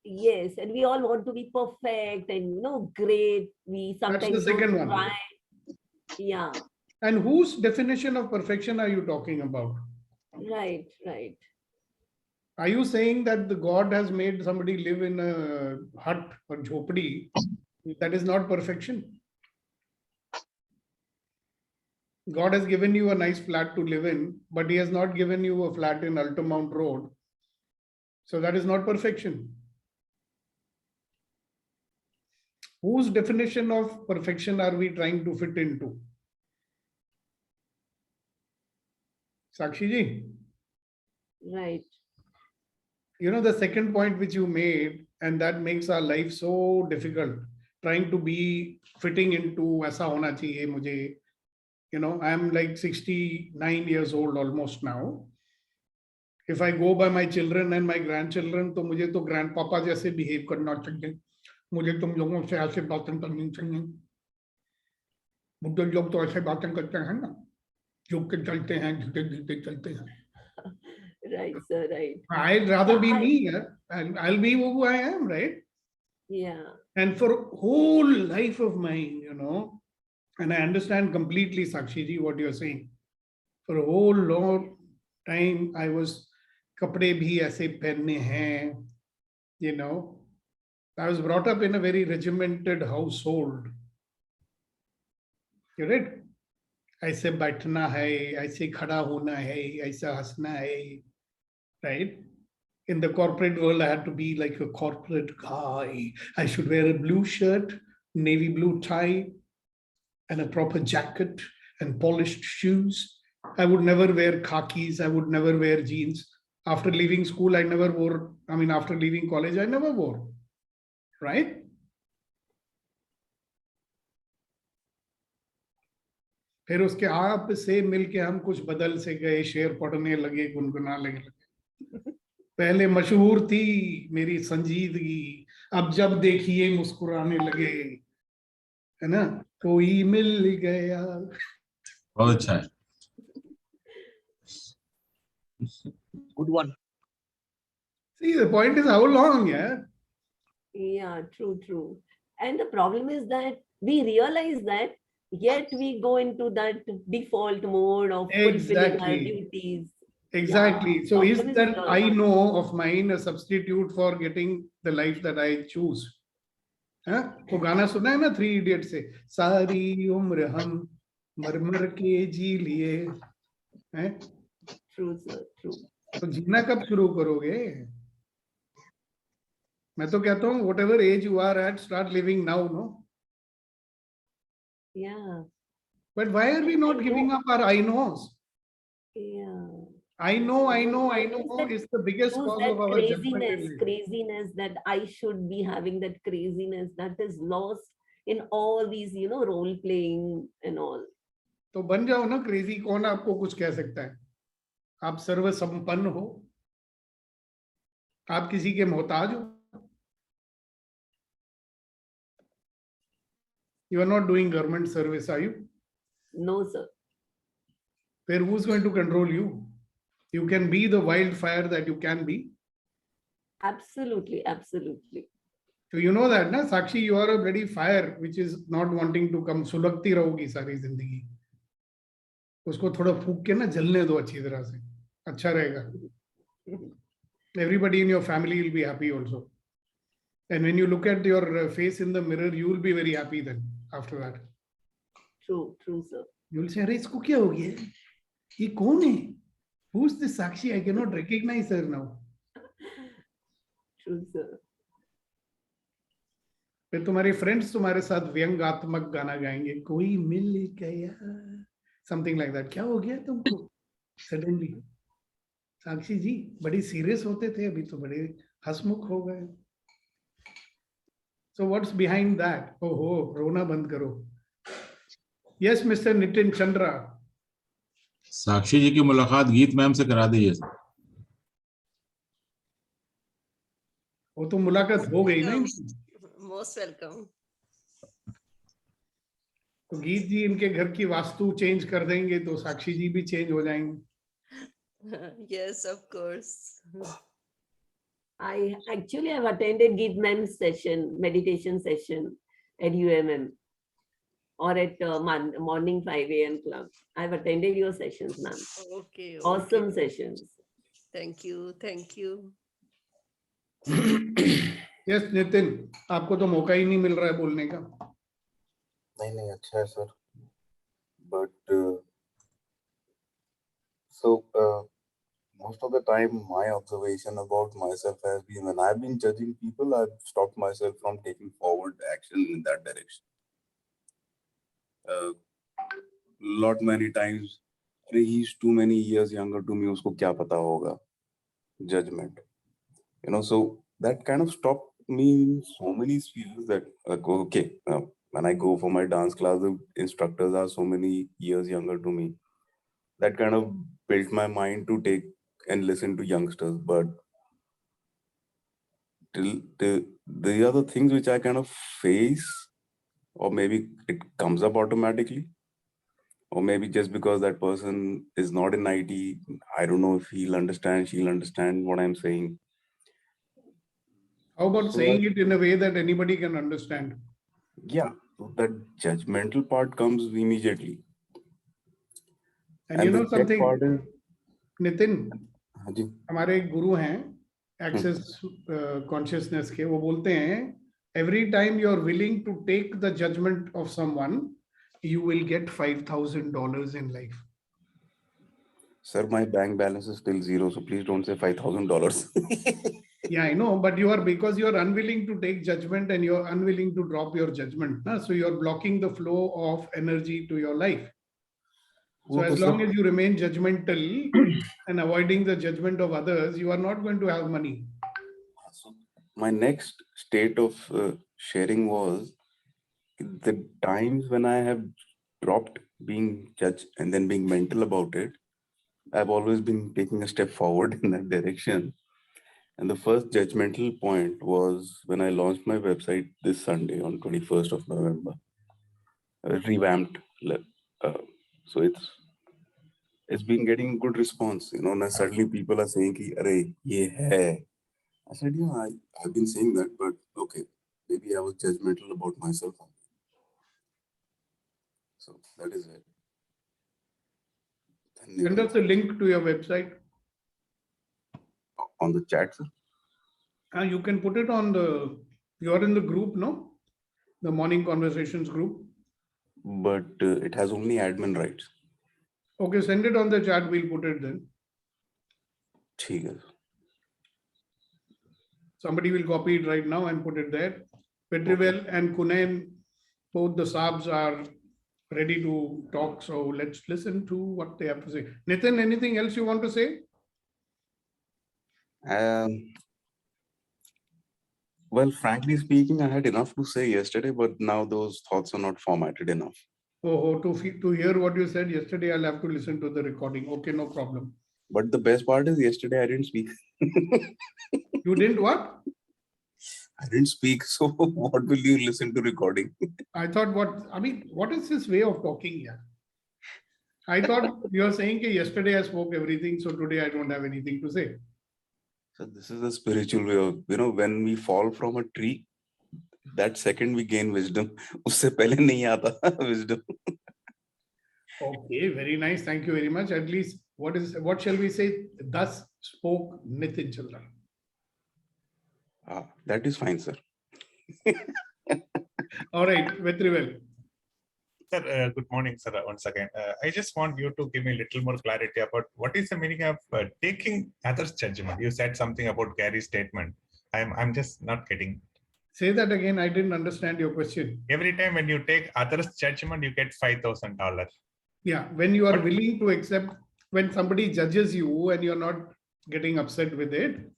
Yes, and we all want to be perfect and great. We sometimes That's the second don't one. try. Yeah. And whose definition of perfection are you talking about? Right. Are you saying that the God has made somebody live in a hut or jhopadi? That is not perfection. God has given you a nice flat to live in, but he has not given you a flat in Altamount Road. So that is not perfection. Whose definition of perfection are we trying to fit into? Sakshi ji? Right. The second point which you made, and that makes our life so difficult, trying to be fitting into aisa hona chahiye mujhe. I'm like 69 years old almost now. If I go by my children and my grandchildren, तो मुझे तो grandpapa जैसे behave करना चाहिए. मुझे तुम लोगों से ऐसे बातें करनी चाहिए. बुड्ढे लोग तो ऐसे बातें करते हैं ना, झुक के चलते हैं, झुके चलते हैं. Right, sir, right. I'd rather be me, and I'll be who I am, right? Yeah. And for whole life of mine, and I understand completely, Sakshi ji, what you're saying. For a whole long time, I was kapde bhi aise pehne hain, I was brought up in a very regimented household. You're right. ऐसे बैठना है, ऐसे खड़ा होना है, ऐसा हंसना है, right? In the corporate world, I had to be like a corporate guy. I should wear a blue shirt, navy blue tie, and a proper jacket and polished shoes. I would never wear khakis. I would never wear jeans. After leaving school, I never wore, after leaving college, I never wore, right? फिर उसके आप से मिलके हम कुछ बदल से गए, शेर पढ़ने लगे, गुनगुना लगे. पहले मशहूर थी मेरी संजीदगी, अब जब देखिए मुस्कुराने लगे, है ना, कोई मिल गया. बहुत अच्छा है. Good one. See, the point is how long, yeah? Yeah, true. And the problem is that we realize that yet we go into that default mode of fulfilling our Exactly. duties. Exactly. So is Often that it's I know of mine a substitute for getting the life that I choose? हाँ? वो गाना सुना है ना 3 Idiots से, सारी उम्र हम मर मर के जी लिए, हैं? true, sir, true. तो जीना कब शुरू करोगे? मैं तो कहता हूँ whatever age you are at, start living now, no? Yeah, But why are we not giving up our I knows? yeah. I know That is the biggest shows cause that of our judgment in life. craziness that I should be having, that craziness that is lost in all these, role playing and all. तो बन जाओ ना crazy, कौन आपको कुछ कह सकता है? आप सर्व संपन्न हो, आप किसी के मोहताज हो. You are not doing government service, are you? No, sir. Then who's going to control you? You can be the wildfire that you can be. Absolutely, absolutely. So you know that, na Sakshi, you are a bloody fire which is not wanting to come. सुलगती रहोगी सारी जिंदगी. उसको थोड़ा फूंक के ना जलने दो अच्छी तरह से. अच्छा रहेगा. Everybody in your family will be happy also. And when you look at your face in the mirror, you will be very happy then after that. True, true, sir. You will say, अरे इसको क्या हो गया? ये कौन है? Who's this Sakshi? I cannot recognize her now. True, sir. फिर तुम्हारे फ्रेंड्स तुम्हारे साथ व्यंग्यात्मक गाना गाएंगे, कोई मिल गया, समथिंग लाइक दैट. क्या हो गया तुमको सडनली? साक्षी जी बड़ी सीरियस होते थे, अभी तो बड़े हंसमुख हो गए. So what's behind that? ओहो, रोना बंद करो. Yes mister Nitin Chandra. साक्षी जी की मुलाकात गीत मैम से करा दीजिए. वो तो मुलाकात हो गई ना. Most welcome. तो गीत जी इनके घर की वास्तु चेंज कर देंगे तो साक्षी जी भी चेंज हो जाएंगे. Yes, of course. I actually have attended Geet Ma'am's session, meditation session at UMM or at morning 5 a.m. club. I've attended your sessions, ma'am. Okay. Awesome sessions. Thank you. Thank you. Yes Nitin, आपको तो मौका ही नहीं मिल रहा है बोलने का. नहीं अच्छा है sir. But so most of the time my observation about myself has been when I've been judging people, I've stopped myself from taking forward action in that direction. Lot many times, he's too many years younger to me, usko kya pata hoga? Judgment. So that kind of stopped me in so many spheres that, okay, when I go for my dance class, the instructors are so many years younger to me. That kind of built my mind to take and listen to youngsters. But the other things which I kind of face, or maybe it comes up automatically, or maybe just because that person is not in IT, I don't know if she'll understand what I'm saying. How about saying it in a way that anybody can understand? Yeah, that judgmental part comes immediately. And you know something, Nitin, ji. हमारे एक गुरु हैं access consciousness के, वो बोलते हैं every time you are willing to take the judgment of someone, you will get $5,000 in life. Sir, my bank balance is still zero, so please don't say $5,000. Yeah, I know, but because you are unwilling to take judgment and you are unwilling to drop your judgment, so you are blocking the flow of energy to your life. So as long as you remain judgmental and avoiding the judgment of others, you are not going to have money. My next state of sharing was the times when I have dropped being judged and then being mental about it. I've always been taking a step forward in that direction. And the first judgmental point was when I launched my website this Sunday on 21st of November. Revamped. So it's been getting good response. And suddenly people are saying, "Arey, ye hai." I said, yeah, I've been saying that, but okay, maybe I was judgmental about myself. So that is it. Send us a link to your website. On the chat, sir. You can put it on you are in the group, no? The morning conversations group. But it has only admin rights. Okay, send it on the chat. We'll put it then. ठीक है. Somebody will copy it right now and put it there. Petrivel and Kunen, both the Saabs are ready to talk. So let's listen to what they have to say. Nitin, anything else you want to say? Well, frankly speaking, I had enough to say yesterday, but now those thoughts are not formatted enough. Oh, to hear what you said yesterday, I'll have to listen to the recording. Okay, no problem. But the best part is yesterday I didn't speak. You didn't what? I didn't speak. So what will you listen to recording? I thought what is this way of talking here? I thought you're saying that yesterday I spoke everything, so today I don't have anything to say. So this is a spiritual way of, when we fall from a tree, that second we gain wisdom. Usse pehle nahi aata wisdom. Okay, very nice. Thank you very much. At least what shall we say? Thus spoke Nitin Chandra. That is fine, sir. All right, Vetrivel. Sir, good morning, sir. Once again, I just want you to give me a little more clarity about what is the meaning of taking others' judgment. You said something about Gary's statement. I'm just not getting. Say that again. I didn't understand your question. Every time when you take others' judgment, you get $5,000. Yeah, when you are willing to accept, when somebody judges you and you're not getting upset with it,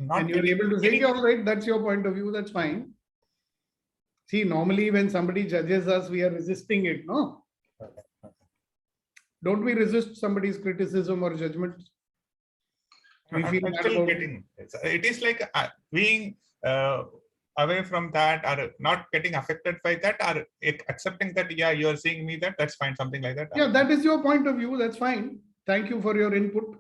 and you're able to say, all right, that's your point of view, that's fine. See, normally when somebody judges us, we are resisting it, no? Don't we resist somebody's criticism or judgment? We feel I'm still getting it is like being away from that, or not getting affected by that, or accepting that, yeah, you're seeing me that's fine, something like that. Yeah, that is your point of view, that's fine. Thank you for your input.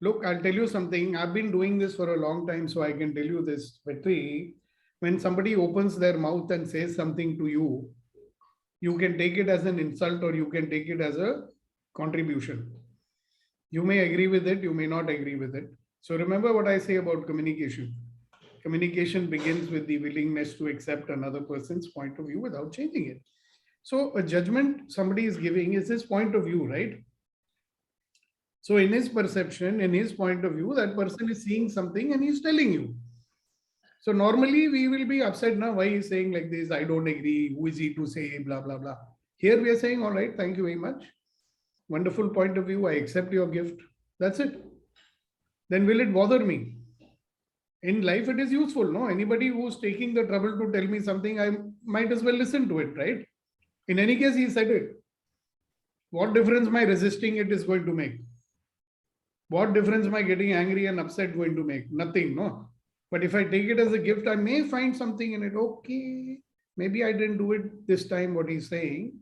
Look, I'll tell you something. I've been doing this for a long time, so I can tell you this, Vetri. When somebody opens their mouth and says something to you, you can take it as an insult or you can take it as a contribution. You may agree with it, you may not agree with it. So remember what I say about communication. Communication begins with the willingness to accept another person's point of view without changing it. So a judgment somebody is giving is his point of view, right? So in his perception, in his point of view, that person is seeing something and he's telling you. So normally we will be upset now. Why he's saying like this? I don't agree. Who is he to say blah, blah, blah. Here we are saying, all right, thank you very much. Wonderful point of view. I accept your gift. That's it. Then will it bother me? In life, it is useful. No, anybody who's taking the trouble to tell me something, I might as well listen to it, right? In any case, he said it. What difference my resisting it is going to make? What difference my getting angry and upset going to make? Nothing, no. But if I take it as a gift, I may find something in it. Okay, maybe I didn't do it this time, what he's saying,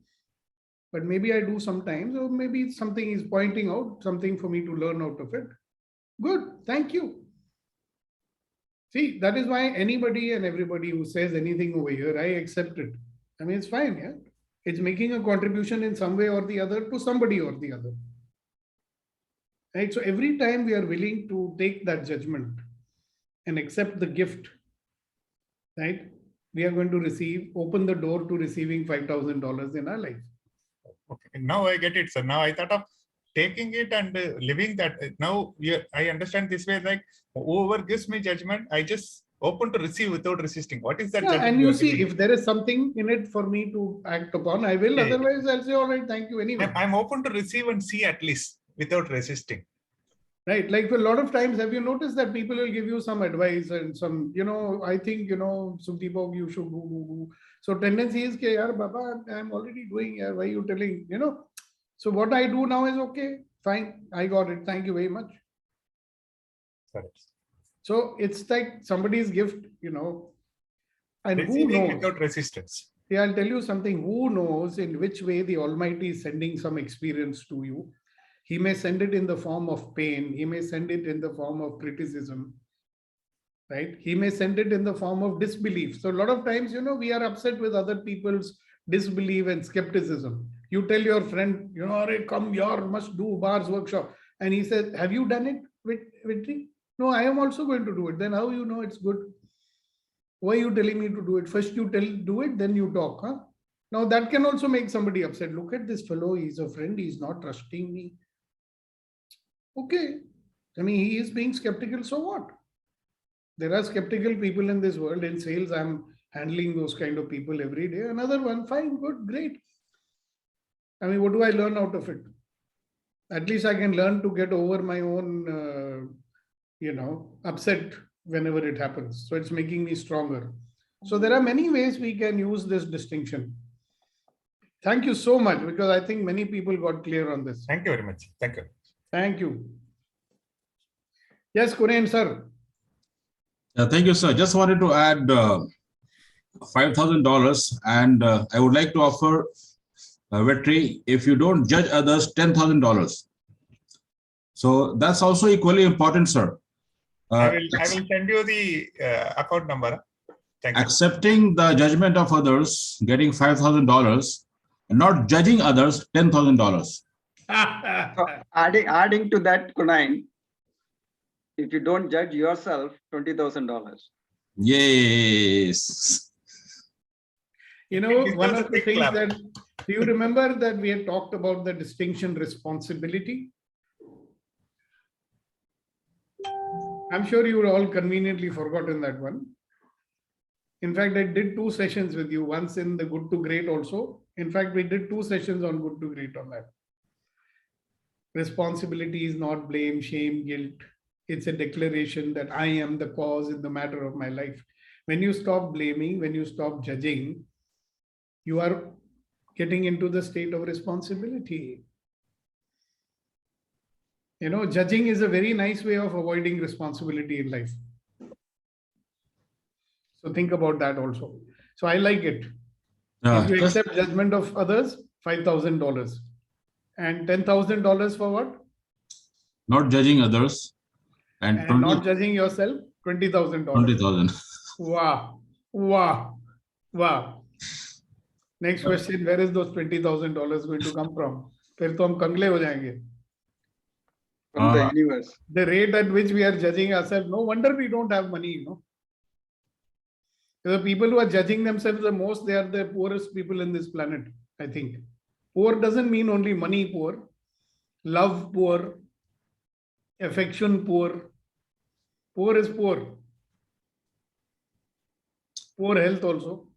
but maybe I do sometimes, or maybe something he's pointing out, something for me to learn out of it. Good, thank you. See, that is why anybody and everybody who says anything over here, I accept it. I mean, it's fine, yeah. It's making a contribution in some way or the other to somebody or the other. Right? So every time we are willing to take that judgment and accept the gift, right? We are going to open the door to receiving $5,000 in our life. Okay, now I get it, sir. Now I thought of taking it and living that. Now I understand this way, like whoever gives me judgment, I just open to receive without resisting. What is that? Yeah, and you see, if there is something in it for me to act upon, I will. Otherwise, I'll say, all right, thank you anyway. I'm open to receive and see at least without resisting. Right. Like a lot of times, have you noticed that people will give you some advice and some, I think, Sukdeep, you should do. So tendency is, yaar, Baba, I'm already doing, why are you telling, So what I do now is, okay, fine. I got it. Thank you very much. Correct. So it's like somebody's gift, and receiving who knows? Without resistance. Yeah, I'll tell you something. Who knows in which way the Almighty is sending some experience to you? He may send it in the form of pain. He may send it in the form of criticism, right? He may send it in the form of disbelief. So a lot of times, we are upset with other people's disbelief and skepticism. You tell your friend, you know, "Arey, come here, must do bars workshop." And he says, "Have you done it, Vitri?" "No, I am also going to do it." "Then how you know it's good? Why are you telling me to do it? First you do it, then you talk." Huh? Now that can also make somebody upset. "Look at this fellow, he's a friend, he's not trusting me." Okay. I mean, he is being skeptical, so what? There are skeptical people in this world. In sales, I'm handling those kind of people every day. Another one, fine, good, great. I mean, what do I learn out of it? At least I can learn to get over my own, upset whenever it happens. So it's making me stronger. So there are many ways we can use this distinction. Thank you so much, because I think many people got clear on this. Thank you very much. Thank you. Thank you. Yes, Kuren, sir. Thank you, sir. Just wanted to add $5,000, and I would like to offer Vetri, if you don't judge others, $10,000. So that's also equally important, sir. I will send you the account number. Thank you. Accepting the judgment of others, getting $5,000, and not judging others, $10,000. Adding to that, Kunain, if you don't judge yourself, $20,000. Yes. You know, one of the things that, do you remember that we had talked about the distinction responsibility? I'm sure you were all conveniently forgotten that one. In fact, I did 2 sessions with you, once in the good to great also. In fact, we did 2 sessions on good to great on that. Responsibility is not blame, shame, guilt. It's a declaration that I am the cause in the matter of my life. When you stop blaming, when you stop judging, you are getting into the state of responsibility. You know, judging is a very nice way of avoiding responsibility in life. So think about that also. So I like it. If you accept judgment of others, $5,000. And $10,000 for what? Not judging others. And not judging yourself, $20,000. 20,000. Wow. Wow. Wow. Next question, where is those $20,000 going to come from? फिर तो हम कंगले हो जाएंगे. From the universe. The rate at which we are judging ourselves, no wonder we don't have money, you know. The people who are judging themselves the most, they are the poorest people in this planet, I think. Poor doesn't mean only money poor, love poor, affection poor. Poor is poor. Poor health also.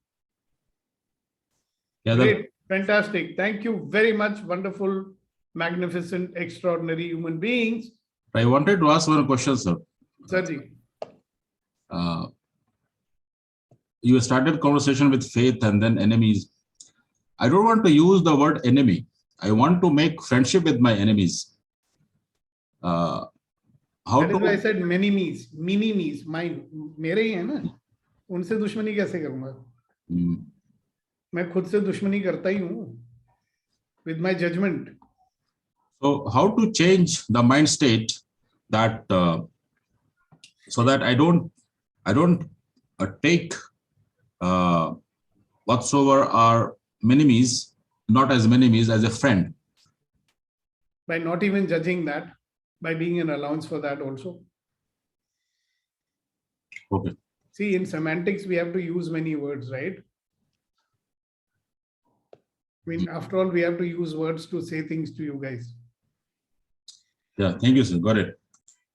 Yeah, great, fantastic. Thank you very much. Wonderful, magnificent, extraordinary human beings. I wanted to ask one question, sir. Sirji. You started conversation with faith and then enemies. I don't want to use the word enemy. I want to make friendship with my enemies. How that is why I said many me's, mini me's, mine. मेरे ही हैं ना, उनसे दुश्मनी कैसे करूँगा? मैं खुद से दुश्मनी करता ही हूँ, with my judgment. So how to change the mind state that so that I don't take whatsoever are enemies, not as enemies, as a friend. By not even judging that, by being an allowance for that also. Okay. See, in semantics, we have to use many words, right? I mean, after all, we have to use words to say things to you guys. Yeah, thank you, sir. Got it.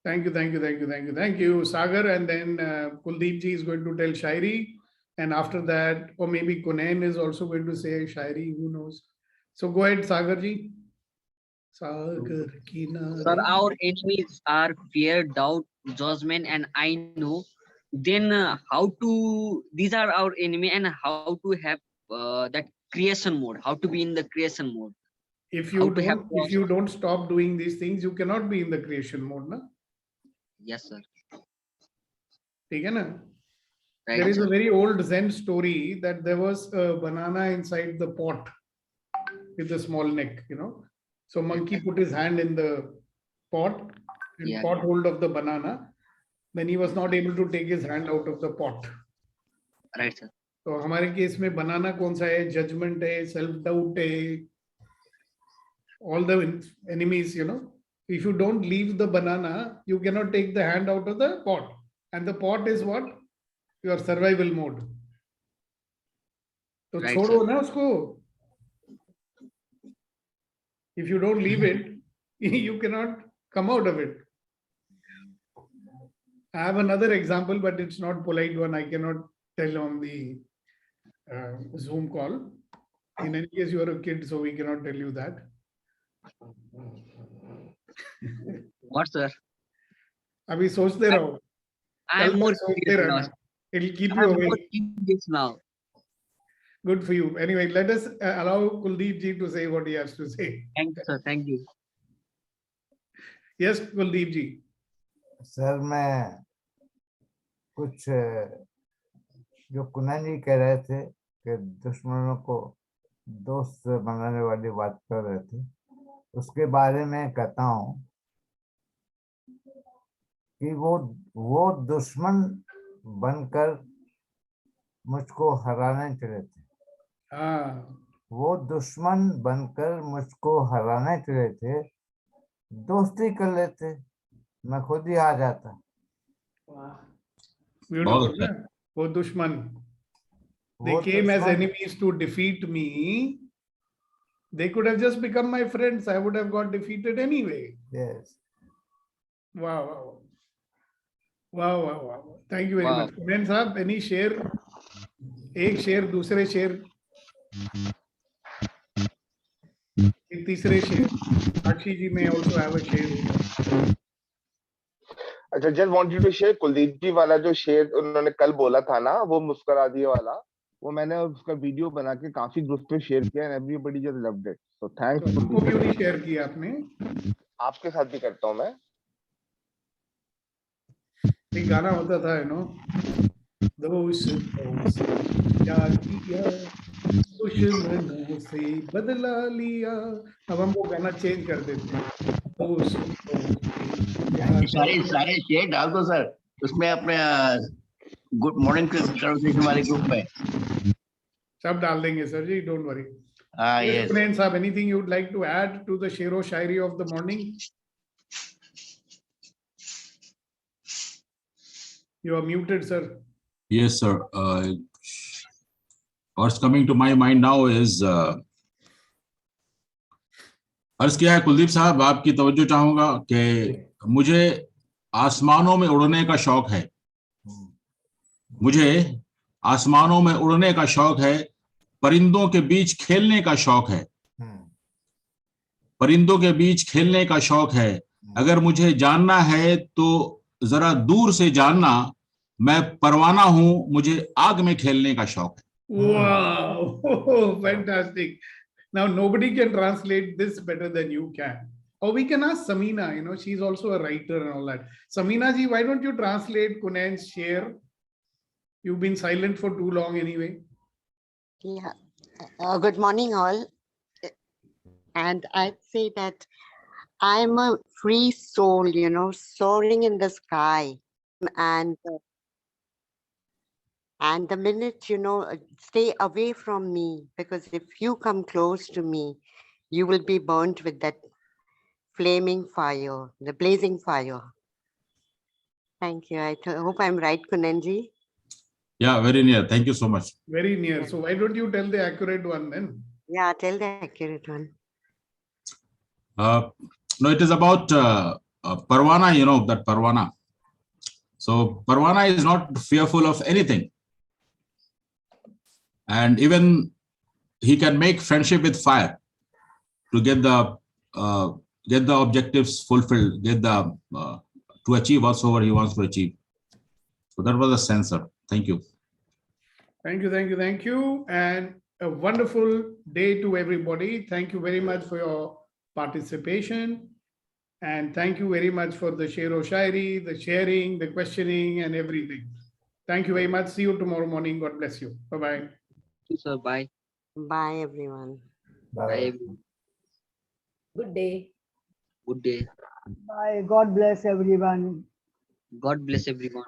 Thank you, thank you, thank you, thank you, thank you, Sagar. And then Kuldeep ji is going to tell Shairi. And after that, or maybe Kunain is also going to say Shairi, who knows? So go ahead, Sagar ji. Sagar Kinare. Sir, our enemies are fear, doubt, judgment, and I know. Then how to, these are our enemy, and how to have that creation mode, how to be in the creation mode. If you don't stop doing these things, you cannot be in the creation mode, na? Yes, sir. ठीक है ना? Right, there is sir. a very old Zen story that there was a banana inside the pot with a small neck, you know. So monkey put his hand in the pot and caught hold of the banana. Then he was not able to take his hand out of the pot. Right, sir. तो हमारे case में बनाना कौन सा है? Judgement है, self doubt है, all the enemies, you know. If you don't leave the banana, you cannot take the hand out of the pot. And the pot is what? Your survival mode. So Right, छोड़ो sir. ना उसको. If you don't leave it, you cannot come out of it. I have another example, but it's not polite one. I cannot tell on the Zoom call. In any case, you are a kid, so we cannot tell you that. What, sir? अभी सोचते रहो. I am कल more तक सोचते curious रहना. now. It'll keep I you am more awake. curious now. Good for you. Anyway, let us allow Kuldeep ji to say what he has to say. Thank you, sir. Thank you. Yes, Kuldeep ji. Sir मैं कुछ जो कुनान जी कह रहे थे कि दुश्मनों को दोस्त बनाने वाली बात कर रहे थे, उसके बारे में कहता हूँ कि वो दुश्मन बनकर मुझको हराने चले थे. वो दुश्मन बनकर मुझको हराने चले थे. दोस्ती कर लेते, मैं खुद ही आ जाता. Beautiful. ना? वो दुश्मन. They came as enemies to defeat me. They could have just become my friends. I would have got defeated anyway. Yes. Wow. Thank you very Wow. much. Kunan साहब, any share? एक शेर, दूसरे शेर, एक तीसरे शेर. Sakshi ji may also have a share. अच्छा, just wanted to share Kuldeep जी वाला जो शेर उन्होंने कल बोला था ना, वो मुस्कुरा दिए वाला, वो मैंने उसका वीडियो बना के काफी ग्रुप पे शेयर किया and everybody just loved it. So thanks. तो क्यों नहीं शेयर किया आपने? आपके साथ भी करता हूँ मैं. एक गाना होता था, you know, दोस्त क्या किया, दुश्मनों से बदला लिया. अब हम वो गाना चेंज कर देते हैं. सारे शेयर डाल दो सर उसमें अपने गुड मॉर्निंग कन्वर्सेशन वाले ग्रुप में. सब डाल देंगे sir ji, don't worry. Yes. Kunan साहब, anything you would like to add to the Shero Shairi of the morning? You are muted, sir. Yes, sir. What's coming to my mind now is अर्ज किया है कुलदीप साहब, आपकी तवज्जो चाहूंगा कि मुझे आसमानों में उड़ने का शौक है. मुझे आसमानों में उड़ने का शौक है, परिंदों के बीच खेलने का शौक है. परिंदों के बीच खेलने का शौक है. अगर मुझे जानना है तो जरा दूर से जानना, मैं परवाना हूं, मुझे आग में खेलने का शौक है. Wow, fantastic. Now nobody can translate this better than you can. Or we can ask Samina, you know, she's also a writer and all that. Samina ji, why don't you translate Kunan's share? You've been silent for too long anyway. Yeah. Good morning, all. And I'd say that I'm a free soul, you know, soaring in the sky. And the minute, you know, stay away from me, because if you come close to me, you will be burnt with that flaming fire, the blazing fire. Thank you. I hope I'm right, Kunanji. Yeah, very near. Thank you so much. Very near. So why don't you tell the accurate one then? Yeah, tell the accurate one. No, it is about Parwana, you know, that Parwana. So Parwana is not fearful of anything. And even he can make friendship with fire to get the objectives fulfilled, to achieve whatsoever he wants to achieve. So that was a sensor. Thank you. Thank you. And a wonderful day to everybody. Thank you very much for your participation. And thank you very much for the Shero Shairi, the sharing, the questioning and everything. Thank you very much. See you tomorrow morning. God bless you. Bye-bye. Thank you, sir. Bye. Bye, everyone. Bye. Good day. Good day. Bye. God bless everyone. God bless everyone.